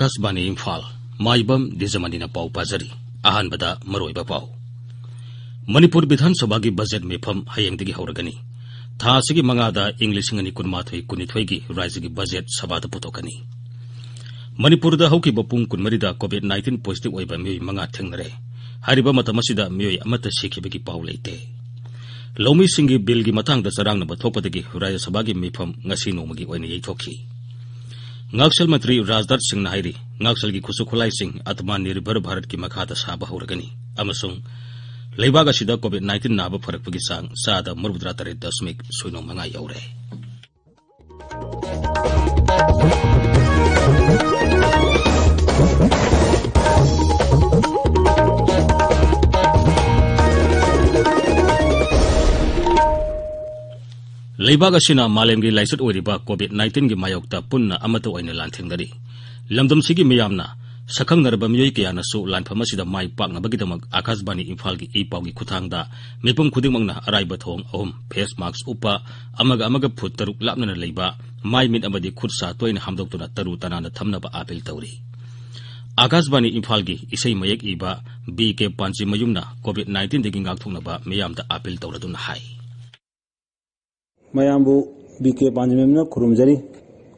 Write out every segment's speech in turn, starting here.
Akashbani Imphal, Maibam Dwijamani na pau pazari, ahan bada maroiba pau. Manipur Bidhan Sabagi budget mefam hayengdagi hauragani. Tha asigi mangada English ngani kunmathoi kunithoi raizigi budget sabada putokani. Manipur da hauki bapung kunmarida COVID-19 positive oiba mioi manga thengnare. Hariba matamasida mioi amata sikhibagi pau leite. Lomi singi bill gi matang da sarang na bathopadagi Rajya Sabagi mefam ngasi nomagi oina yeithokhi. Ngaksal Mantri Rajdar Singh Nairi, Ngaksal ki Kusukulai Singh, Atmanirbhar Bharat ki makhada saba hauragani. Amasung Leibaga sida COVID-19 naba pharakpagi sang sada murudra tare dasmik suino manga yaure. Leibaga sina malemgi laisat oiriba COVID-19 gi mayokta punna amato oina lanthengdari. Lamdam sigi miyamna sakang narba miyoi kayana su lanphamasida mai pakna bagidamak Akashbani Imphal gi ipawgi khuthangda mipum khudingmangna araiba thong ahum face mask upa amaga phut taruk lapnana leiba mai min amadi khutsa toina hamdoktuna taru tanana thamnaba apel tawri. Akashbani Imphal gi isai mayek iba BK Panji mayumna COVID-19 degi ngakthongnaba miyamda apel tawraduna hai. Mayambu BK Panjimemna Kurumjari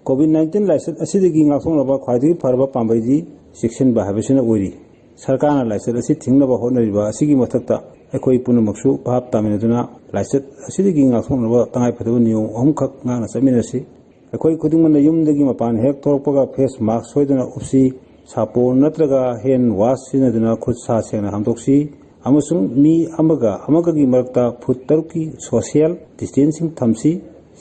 COVID-19 license asidagi ngakthongnaba khwaidagi farba pambaidi section bahabesina oiri sarkana license asi thingnaba honariba asigi mathakta ekoi punamaksu bhab taminaduna license asidagi ngakthongnaba tangai phadaba niyo ahumkhak ngana chaminasi ekoi khudingmana yumdagi mapan hek thorpaga face mask soidana upsi sapon natraga hand wash sinaduna khut sa sengna hamdoksi amasung mi amaga gi marakta phut taruki social distancing thamsi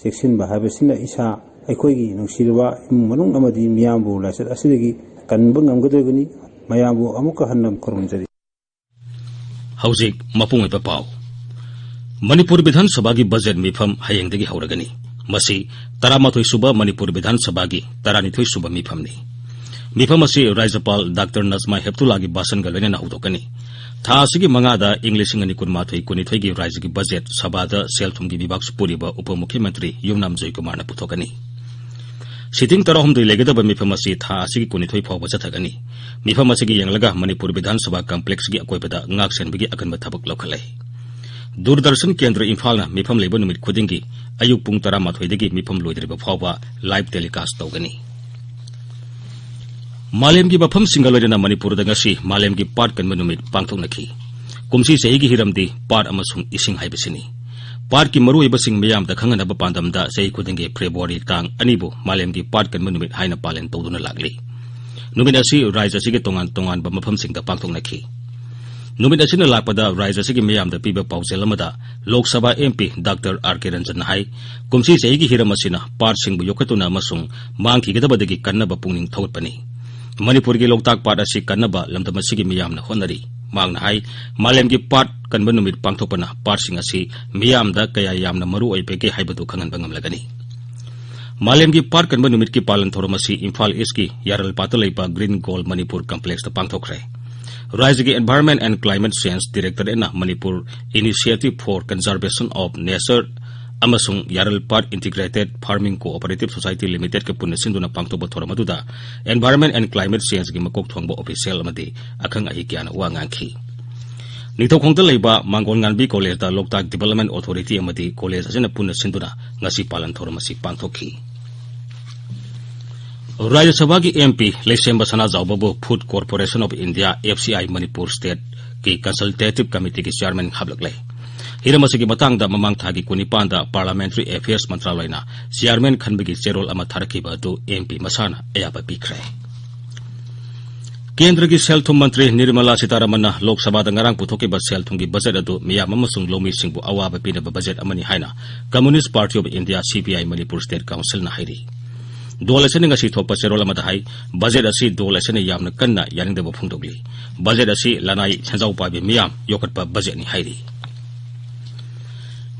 section bahabesina isa ekoi gi nungsirwa manung amadi miyambu license asidagi kanbang ngamgadagani mayambu amuka hannam korumjari. Haujik mapung ipa pau. Manipur Bidhan Sabagi budget mifam hayengdagi hauragani. Masi taramathoi suba Manipur Bidhan Sabagi taranithoi suba mifam ni. Mifam asi Rajyapal Dr. Nazma Heptulagi basan galwena na hudokani. Tha asigi mangada English ngani kunmathoi kunithoi gi rajyagi budget sabada selthumgi bibak supuriba Upamukhyamantri Yumnam Joykumar na puthokani. Sitting tarahum de legedaba mifamasi tha asigi kunithoi phawba chathagani mifamasi gi yanglaga Manipur Bidhan Sabha complex gi akoibada ngaksen bigi akanba thabak lokhalai Doordarshan Kendra Imphal na mifam leba numit khudingi ayuk pung 13 dagi mifam loidriba phawba live telecast tawgani Malem gi bafam singalodena Manipur da ngasi malem gi part kan numit pangthoknaki kumsi sehi gi hiramdi part amasung ising haibasini Part ki maru ibasing miyam da khanganaba pandamda sei khudingi February tang anibu malemgi part kan numit haina palen tawduna lagli numit asi rajya sige tongan ba mafam singda pangthoknaki numit asina lakpada rajya sige miyam da piba pausel amada Lok Sabha MP Dr. R.K. Ranjan hai kumsi sei gi hiramasina part singbu yokatuna amasung mangki gedabadagi kannaba pungning thawtpani Manipur gi loktak part asi kannaba lamdamasigi miyam na honari Magna hai malemgi part kanba numit pangthopana part sing asi miyamda kaya yamna maru oipege haibatu khangan bangam lagani malemgi part kanba numit ki palan thoromasi Imphal East ki yaral patalaipa Green Gold Manipur complex ta pangthokre Rajya Environment and Climate Change Director ena Manipur Initiative for Conservation of Nature amasung yaral part Integrated Farming Cooperative Society Limited ke punna sinduna pangthoba thoramaduda Environment and Climate Change gi makok thongba official amadi akhang ahi kyana wangangki Nithokongta leiba Mangon Nganbi College da Loktak Development Authority amadi college asina punna sinduna ngasi palan thoramasi pangthokhi Rajya Sabha ki MP Lesemba Sana Jawbabu Food Corporation of India FCI Manipur State ki Consultative Committee ki chairman hablaklai Hiramasigi matangda mamang thagi kunipanda Parliamentary Affairs Mantralayna chairman khanbigi cherol ama tharakiba adu MP masana ayaba bikre Kendra ki Selthum Mantri Nirmala Sitaramanna Lok Sabha da ngarang puthokiba selthumgi budget adu miyam amasung lomi singbu awaba pinaba budget amani haina Communist Party of India CPI Manipur State Council na hairi Dolasene ngasi thokpa cherol amada hai budget asi dolasene yamna kanna yaningdaba phungdogli budget asi lanai chanjau pabi miyam yokatpa budget ni hairi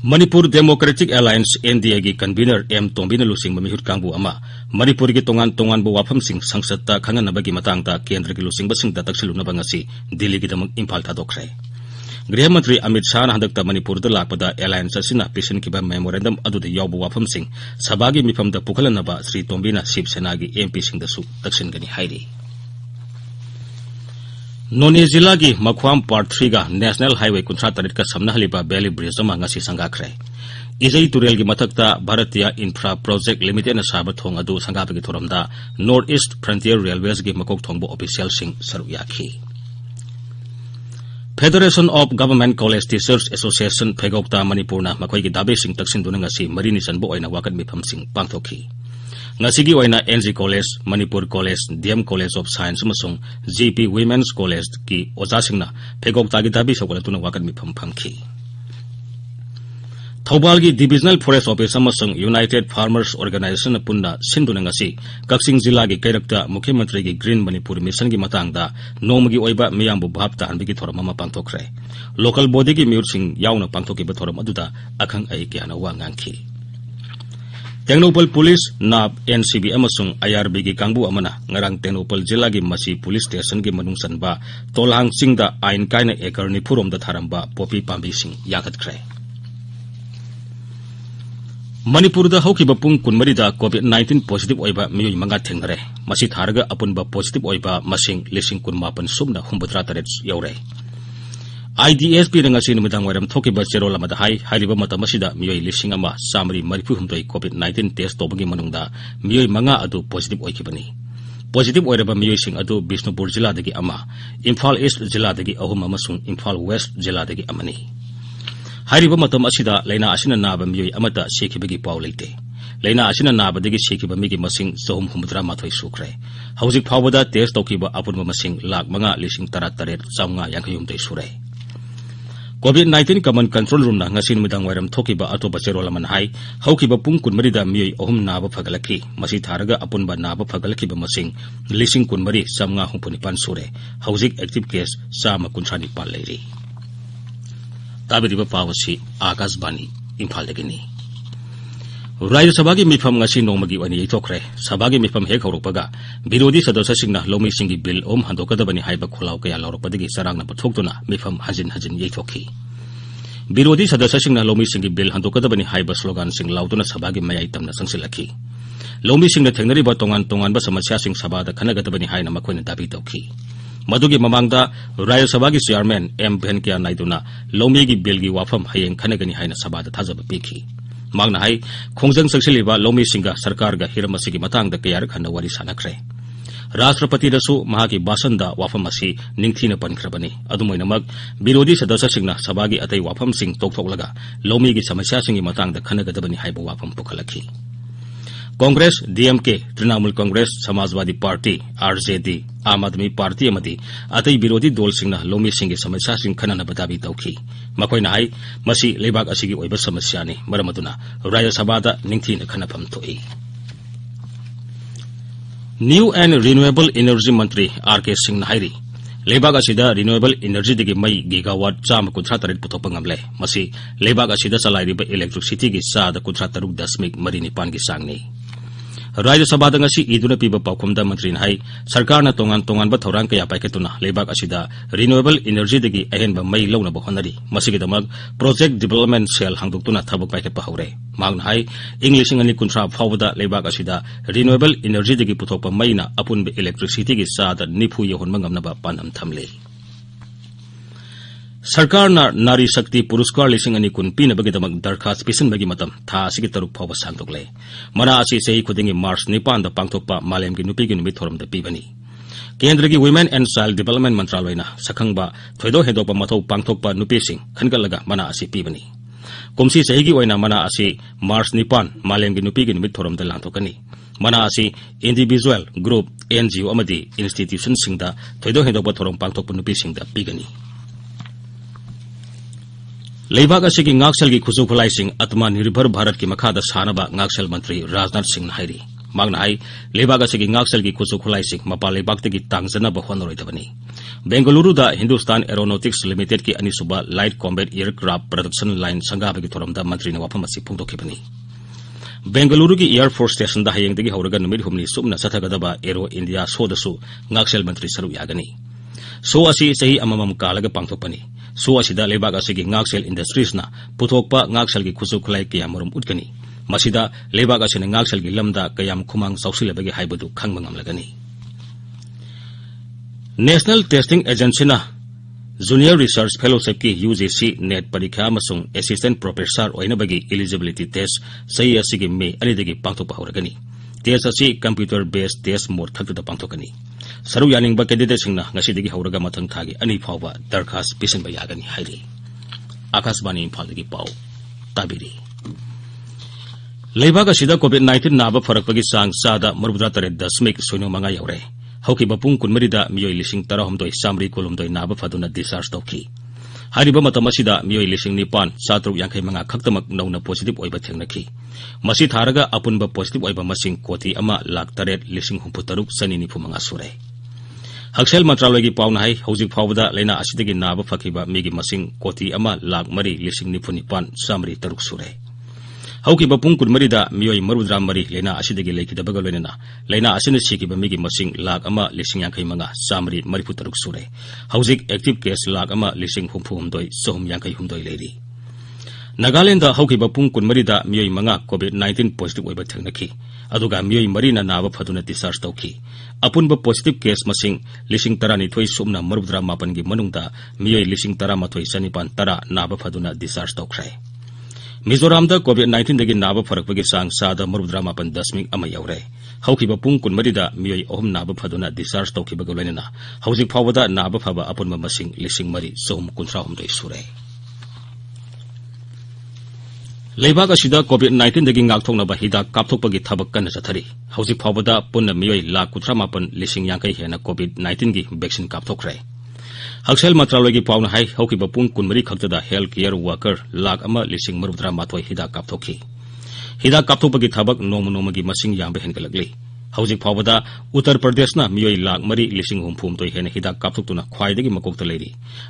Manipur Democratic Alliance NDA gi convener M Tombina Lusing mamihut kangbu ama Manipur gi tongan bu wafam sing sangsatta khanganabagi matangta kendra gi lusing basing da taksiluna bangasi Delhi gi damang Imphal thadokre Griha Mantri Amit Shah na handakta Manipur da lakpada alliance asina pisin kiba memorandum adu de yawbu wafam sing sabagi mifam da pukhalanaba Sri Tombina Sip Sena gi MP sing da su taksin gani hairi नोने जिला की मखवाम part 3 का national highway 53 का समना हलिबा बेली bridge अमा ngasi संगाखरे इजई तुरेल की मथक्ता भारतीय infra project limited न साब थोंग अदु संगाबगी थोरमदा नॉर्थ ईस्ट फ्रंटियर रेलवेज की मकोक थोंगबो ऑफिशियल सिंह सरुक याखी federation of government college teachers association फेगोक्ता मणिपुरना मखोई की दाबे सिंह तक्सिन दुना ngasi मरीनि सनबो ओइना वाकत मिफम सिंह पांगथोखी ngasi gi oina NG College, Manipur College, DM College of Science amasung GP Women's College ki oja singna phegok tagi dabi sokala tuna wakat mi phangkhi Thobal gi Divisional Forest Office amasung United Farmers Organization punna sinduna ngasi Kaksing Jilla gi Kairakta Mukhyamantri gi Green Manipur Mission gi matangda nomgi oiba miyambu bhabta anbigi thoram ama pangthokre local body gi miur sing yauna pangthoki ba thoram aduda akhang ai kyana wa ngangkhi Tengnopal Police NAB NCB amasung IRB gi kangbu amana ngarang Tengnopal Jilla gi Masi Police Station gi manung sanba Tolhang Singda ain kaina ekar ni phurom da tharamba popi pambi sing yakhatkre Manipur da hokiba pung kunmari da COVID-19 positive oiba miyoi manga thengnare masi tharaga apunba positive oiba masing lising kunmapan sumna humbutra taret yaure IDSP ngasi numidang waram thokiba cherol amada hailiba matamasida miyoi lising ama samri maripu humtoi COVID-19 test tobagi manungda miyoi manga adu positive oikibani positive oiraba miyoi sing adu Bishnupur Jilla dagi ama Imphal East Jilla dagi ahum amasung Imphal West Jilla dagi amani hairiba matam asida leina asina naba miyoi amata sekibagi paw leite leina asina naba dagi sekiba migi masing zohum humudra mathoi sukre hauzik phawada test tokiba apunba masing lak manga lising tarat taret chaunga yankayum dei sure COVID-19 common control room na ngasi numidang wairam thokiba atoba cherolaman hai haukiba pung kunmari da miyoi ahum naba phagalaki masi tharaga apunba naba phagalaki ba masing lising kunmari samnga humpunipan sure hauzik active case sama kunthani pal leiri tabiriba pawasi Akashbani Imphal dagini Rajya Sabha ki mifam ngasi nongmagi wani yithokre Sabha ki mifam hek horokpaga Birodi sadasya singna lomi singi bill handokadabani haiba khulaw kaya lawrokpadagi sarangna pathoktuna mifam hajin yithokhi Birodi sadasya singna lomi singi bill handokadabani haiba slogan sing lautuna Sabha ki mayai tamna sangsilakhi lomi singna thengnariba tongan ba samasya sing Sabha da khanagadabani haina makhoina dabi tawkhi Madugi mamangda Rajya Sabha ki chairman M Venkaiah Naiduna lomi ki bill gi wafam hayeng khanagani haina Sabha da thajaba pikhi Magna hai khongjang sangsiliba lomi singa sarkar ga hiramasi ki matang da kayar khana wari sanakre Rashtrapati dasu mahaki basanda wafam asi ningthina pankrabani adumoinamak birodi sadasya singna sabha gi atai wafam sing tokthoklaga lomi gi samasya singi matang da khanagadabani haiba wafam pukhalakhi Congress DMK Trinamool Congress Samajwadi Party RJD Aam Aadmi Party amadi atai birodi dol singna lomi singi samasya sing khanana badabi tawkhi makoina hai masi lebak asigi oiba samasya ni maramaduna Rajya Sabha da ningthina khanapam thoi New and Renewable Energy Mantri RK Singh hairi lebak asida renewable energy digi mai gigawatt 138 puthokpa ngamle masi lebak asida chalairiba electricity gi sa da 13.9 gi sangni Rajya Sabha da ngasi iduna piba paukhumda mantri hai sarkar na tongan ba thorang kaya paiketuna lebak asida renewable energy digi ahenba mai lawna ba honari masigi damak project development cell hangduktuna thabak paiket pa haure magna hai english ngani kuntra phawda lebak asida renewable energy digi puthokpa mai na apunbe electricity gi sa da nifu yehon mangamna ba panam thamle Sarkar na Nari Shakti Puruskar lising ani kun pina bagi damak darkhas pisan bagi matam tha asigi taruk phawa sangtokle mana asi sei khudingi March 9 da pangthokpa malem gi nupi gi numit thoram da pibani Kendra gi Women and Child Development Mantralay na sakhangba thoido hedokpa mathau pangthokpa nupi sing khankalaga mana asi pibani kumsi sei gi oina mana asi March 9 malem gi nupi gi numit thoram da langthokani mana asi individual group NGO amadi institution singda thoido hedokpa thoram pangthokpa nupi singda pigani Leibak asigi ngaksel gi khusu khulai sing atma nirbhar bharat ki makhada sanaba ngaksel mantri Rajnath Singh hairi magna hai leibak asigi ngaksel gi khusu khulai sing mapa leibak te gi tangjana ba honoi dabani Bengaluru da Hindustan Aeronautics Limited ki anisuba light combat aircraft production line sanga ba gi thoram da mantri na wafam asi phungdokhibani Bengaluru ki Air Force Station da hayeng dagi hauraga numit humni sumna sathagadaba Aero India so dasu ngaksel mantri saru yagani so asi sahi amamam kalaga pangthokpani so asida lebak asigi ngaksel industries na puthokpa ngaksel gi khusu khulai kiyamarum utkani masida lebak asina ngaksel gi lamda kayam khumang sausilabagi haibadu khangmangam lagani national testing agency junior research fellowship की UGC net परीक्षा अमसुंग assistant professor ओइनबगी eligibility test सही असिगी मे अनिदगी पांगथोकपा हौरगनी test असी computer based test mode खक्तदा पांगथोकनी सरू यानिंगबा candidate सिंगना ngasiदगी हौरगा मथंग थागी अनि फावबा दरखास्त पिसनबा यागनी हाइरि आकाशवाणी इम्फालदगी पाउ ताबिरी लेबाग असिदा कोविड-19 नाबा फरकपगी सांग सादा 37.9 यौरे हौकिबा पुंग कुनमरिदा मियोय लिसिंग 13 नाबा फदुना डिस्चार्ज तौखि हारिबा मतम असिदा मियोय लिसिंग 9,735 खक्तमक नौना पॉजिटिव ओइबा थेंगनखि मसि थारगा अपुनबा पॉजिटिव ओइबा मसिंग कोटी 1,08,995 सुरे हक्सेल मंत्रालयगी पाउना हाई हौजिक फावदा लेना असिदगी नाबा फकिबा मिगी मसिंग कोटी 1,09,993 सुरे हौकिबा पुंग कुनमरिदा मियोय 33 लेना असिदगी लेखिदबगा लोइना लेना असिना सिकिबा मिगी मसिंग 1,55,933 सुरे हौजिक एक्टिव केस 1,59,953 लेरी नागालैंड हौकिबा पुंग कुनमरिदा मियोय 5 कोविड-19 पॉजिटिव ओइबा थेंगनखि अदुगा मियोय 3 नाबा फदुना डिस्चार्ज तौखि अपुनबा पॉजिटिव केस मसिंग 12,933 गी मनुंगदा मियोय 13,19,910 नाबा फदुना डिस्चार्ज तौखरे मिजोरामदा कोविड-19 दगी नाबा फरकपगी सांग सादा 38.1 यौरे हौकिबा पुंग कुनमरिदा मियोय 3 नाबा फदुना डिस्चार्ज तौखिबगा लोइना हौजिक फावदा नाबा फबा अपुनबा मसिंग 3,393 सुरे लेबाग असिदा कोविड-19 दगी ngaktoknaba hidak kapthokpagi thabak kanna chathari hauji phawbada punna miyoi 1,38,50 hena कोविड-19 gi vaccine kapthokre हक्सेल मंत्रालयगी पाउना हाई हौकिबा पुंग कुनमरी खक्तदा हेल्थ केयर वर्कर 1,33,32 हिदाक कापथोखि हिदाक कापथोपगी थबक नोमगी मसिंग यामबा हेनगलगली हौजिक फावदा उत्तर प्रदेशना मियोय 3,03,50 हेन हिदाक कापथोक्तुना ख्वाइदगी मकोक्ता लेरी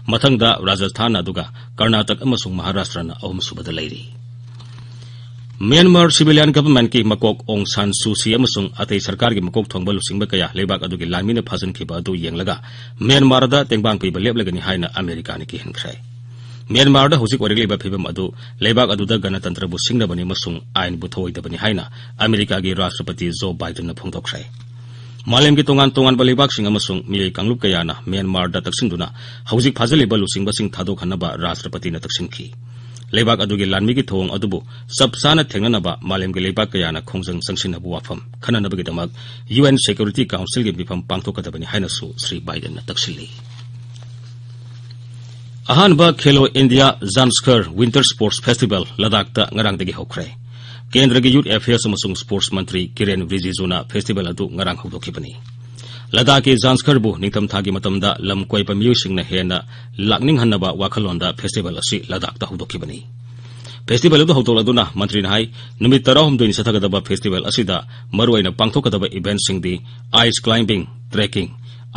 मथंगदा राजस्थान अदुगा कर्नाटक अमसुंग महाराष्ट्रना अहुमसुबदा लेरी म्यांमार सिविलियन गवर्नमेंट की मकोक ओंग सान सूची अमसुंग अतै सरकार की मकोक थोंगबा लुसिंगबा कया लेबाक अदुगी लानमिना फाजनखिबा अदु येंगलगा म्यांमारदा तेंगबांग पिबा लेबलगनी हाइना अमेरिका ने किहनख्रै म्यांमारदा हुजिक ओरिगलेबा फिबम अदु लेबाक अदुदा गणतंत्र बु सिंगनबनी मसुंग आइन बु थोइदबनी हाइना अमेरिका की राष्ट्रपति जो बाइडेन न फोंदोखरै मालेम की तोंगान लेबाक सिंग अमसुंग मियै कांगलुप कयाना म्यांमारदा तक्सिंदुना हुजिक फाजलेबा लुसिंगबा सिंग थादोखनबा राष्ट्रपति न तक्सिंखि लेबाक अदुगी लानमिगी थोंग अदुबु सबसाना थेंगनबा मालेम के लेबाक कयाना खोंजंग संगसिनबु वाफम खननबगिदमक UN सिक्योरिटी काउंसिल के मिफम पांगथोकदबनी हाइनसु श्री बाइडेन न तक्सिली अहानबा Khelo India Zanskar winter sports festival लद्दाखता ngarangdagi hokre केंद्र की यूथ अफेयर्स अमसुंग स्पोर्ट्स मंत्री किरेन रिजिजुना फेस्टिवल अदु ngarang हौदोखिबनी लद्दाख के जानस्करबु निंगथम थागी मतमदा लम कोइबा मियोसिंगना हेना लाकनिंग हन्नबा वाखलोंदा फेस्टिवल असि लद्दाखता हौदोखिबनी फेस्टिवल अदु हौदोलदुना मंत्री नाइ नुमित 13 सथगदबा फेस्टिवल असिदा मरुआइना पांगथोकदबा इवेंट सिंगदी ice climbing trekking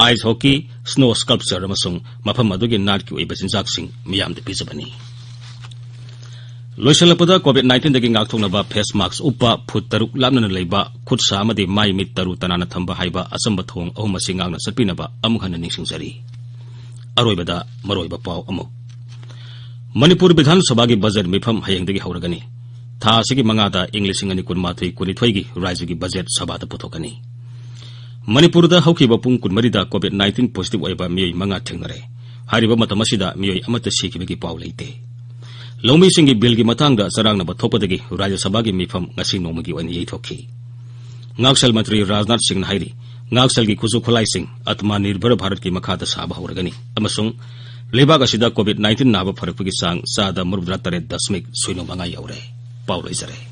ice hockey snow sculpture अमसुंग मफम अदुगी नाटकी ओइबा चिंजाकसिंग मियामदे पिजबनी लोइसलपदा कोविड-19 दगी ngaktoknaba फेस मास्क उपा फुट 6 लामना लेबा खुदसा अमदि माइ मिट तरु तनाना थंबा हाइबा असंबा थोंग अहुम सिंगांगना सटपिनबा अमुखन निंगसिंगजरी अरोइबदा मरोइबा पाव अमु मणिपुर विधानसभा की बजट मिफम हयेंगदगी हौरगनी था असिगी मंगादा इंग्लिशिंग 2023 की राज्य की बजट सभादा पुथोकनी मणिपुरदा हौकिबा पुंग कुनमरिदा कोविड-19 पॉजिटिव ओइबा मियोय मंगा थेंगनरे हारिबा मतमसिदा मियोय अमत सिकिबगी पाव लेते लौमीसिंगी बिल की मतंगदा सरांगनबा थोपदगी राज्य सभा की मिफम ngasi नोमगी ओइन येथोखि ngaksal मंत्री राजनाथ सिंह हाइरी ngaksal की खुजु खुलाइसिंग आत्मनिर्भर भारत की मखादा साबा हौरगनी अमसुंग लेबाग असिदा कोविड-19 नाबा फरकपगी सांग सादा 37.9 यौरे पाव लैजरे